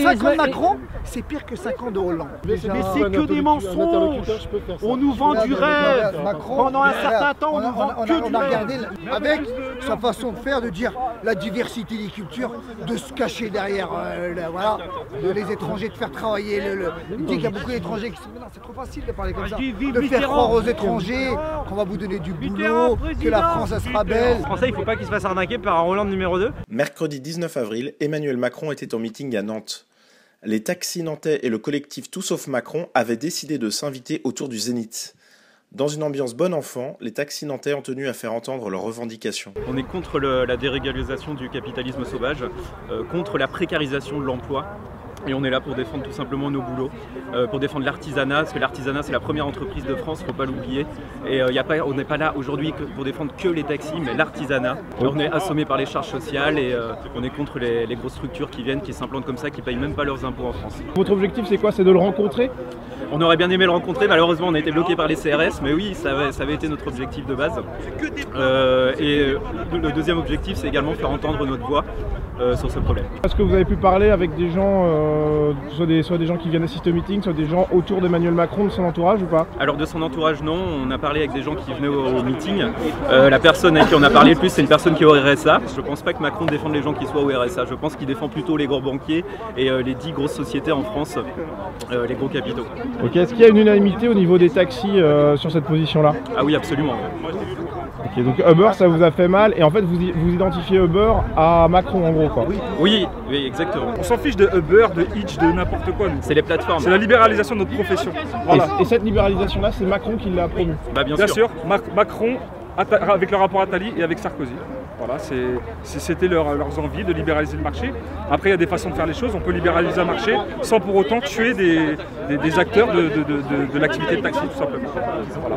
5 ans de Macron, c'est pire que 5 ans de Hollande. Mais c'est que des mensonges. On nous vend du rêve. Pendant un certain temps, on nous vend que du rêve. Avec sa façon de faire, de dire la diversité des cultures, de se cacher derrière voilà, les étrangers, de faire travailler. Il dit qu'il y a beaucoup d'étrangers qui sont... Non, c'est trop facile de parler comme ça. De faire croire aux étrangers qu'on va vous donner du boulot, que la France, elle sera belle. Les Français, il ne faut pas qu'ils se fassent arnaquer par un Hollande numéro 2. Mercredi 19 avril, Emmanuel Macron était en meeting à Nantes. Les taxis nantais et le collectif Tout Sauf Macron avaient décidé de s'inviter autour du Zénith. Dans une ambiance bon enfant, les taxis nantais ont tenu à faire entendre leurs revendications. On est contre la dérégalisation du capitalisme sauvage, contre la précarisation de l'emploi. Et on est là pour défendre tout simplement nos boulots, pour défendre l'artisanat, parce que l'artisanat c'est la première entreprise de France, il ne faut pas l'oublier. Et on n'est pas là aujourd'hui pour défendre que les taxis, mais l'artisanat. On est assommé par les charges sociales et on est contre les grosses structures qui viennent, qui s'implantent comme ça, qui ne payent même pas leurs impôts en France. Votre objectif c'est quoi? C'est de le rencontrer? On aurait bien aimé le rencontrer, malheureusement on a été bloqué par les CRS, mais oui, ça avait été notre objectif de base. Et le deuxième objectif c'est également faire entendre notre voix sur ce problème. Est-ce que vous avez pu parler avec des gens, soit des gens qui viennent assister au meeting, soit des gens autour d'Emmanuel Macron, de son entourage ou pas? Alors de son entourage non, on a parlé avec des gens qui venaient au meeting. La personne avec qui on a parlé le plus c'est une personne qui est au RSA. Je ne pense pas que Macron défende les gens qui soient au RSA, je pense qu'il défend plutôt les gros banquiers et les 10 grosses sociétés en France, les gros capitaux. Ok, est-ce qu'il y a une unanimité au niveau des taxis sur cette position-là? Ah oui, absolument. Ok, donc Uber ça vous a fait mal et en fait vous identifiez Uber à Macron en gros quoi. Oui, exactement. On s'en fiche de Uber, de Hitch, de n'importe quoi. C'est les plateformes. C'est la libéralisation de notre profession. Voilà. Et cette libéralisation-là, c'est Macron qui l'a promue. Bah, bien sûr. Macron, avec le rapport Attali et avec Sarkozy. Voilà, c'était leurs envies de libéraliser le marché. Après, il y a des façons de faire les choses. On peut libéraliser un marché sans pour autant tuer des acteurs de l'activité de taxi, tout simplement. Voilà.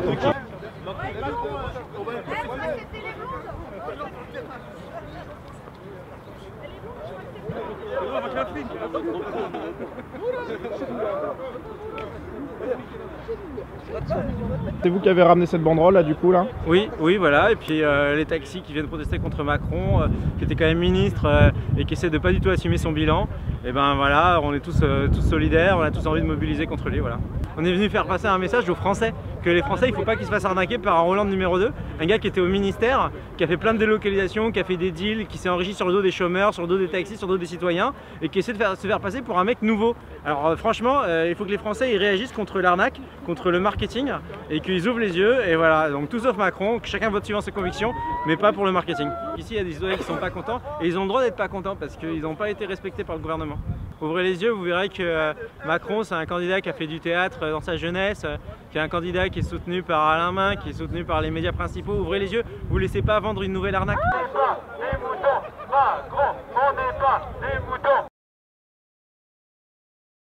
C'est vous qui avez ramené cette banderole là du coup là? Oui, voilà, et puis les taxis qui viennent protester contre Macron, qui était quand même ministre et qui essaie de pas du tout assumer son bilan, et ben voilà, on est tous solidaires, on a tous envie de mobiliser contre lui, voilà. On est venu faire passer un message aux Français, que les Français, il ne faut pas qu'ils se fassent arnaquer par un Hollande numéro 2, un gars qui était au ministère, qui a fait plein de délocalisations, qui a fait des deals, qui s'est enrichi sur le dos des chômeurs, sur le dos des taxis, sur le dos des citoyens, et qui essaie de se faire passer pour un mec nouveau. Alors franchement, il faut que les Français ils réagissent contre l'arnaque, contre le marketing, et qu'ils ouvrent les yeux, et voilà, donc tout sauf Macron, que chacun vote suivant ses convictions, mais pas pour le marketing. Ici, il y a des citoyens qui ne sont pas contents, et ils ont le droit d'être pas contents, parce qu'ils n'ont pas été respectés par le gouvernement. Ouvrez les yeux, vous verrez que Macron, c'est un candidat qui a fait du théâtre dans sa jeunesse, qui est un candidat qui est soutenu par Alain Minc, qui est soutenu par les médias principaux. Ouvrez les yeux, vous ne laissez pas vendre une nouvelle arnaque.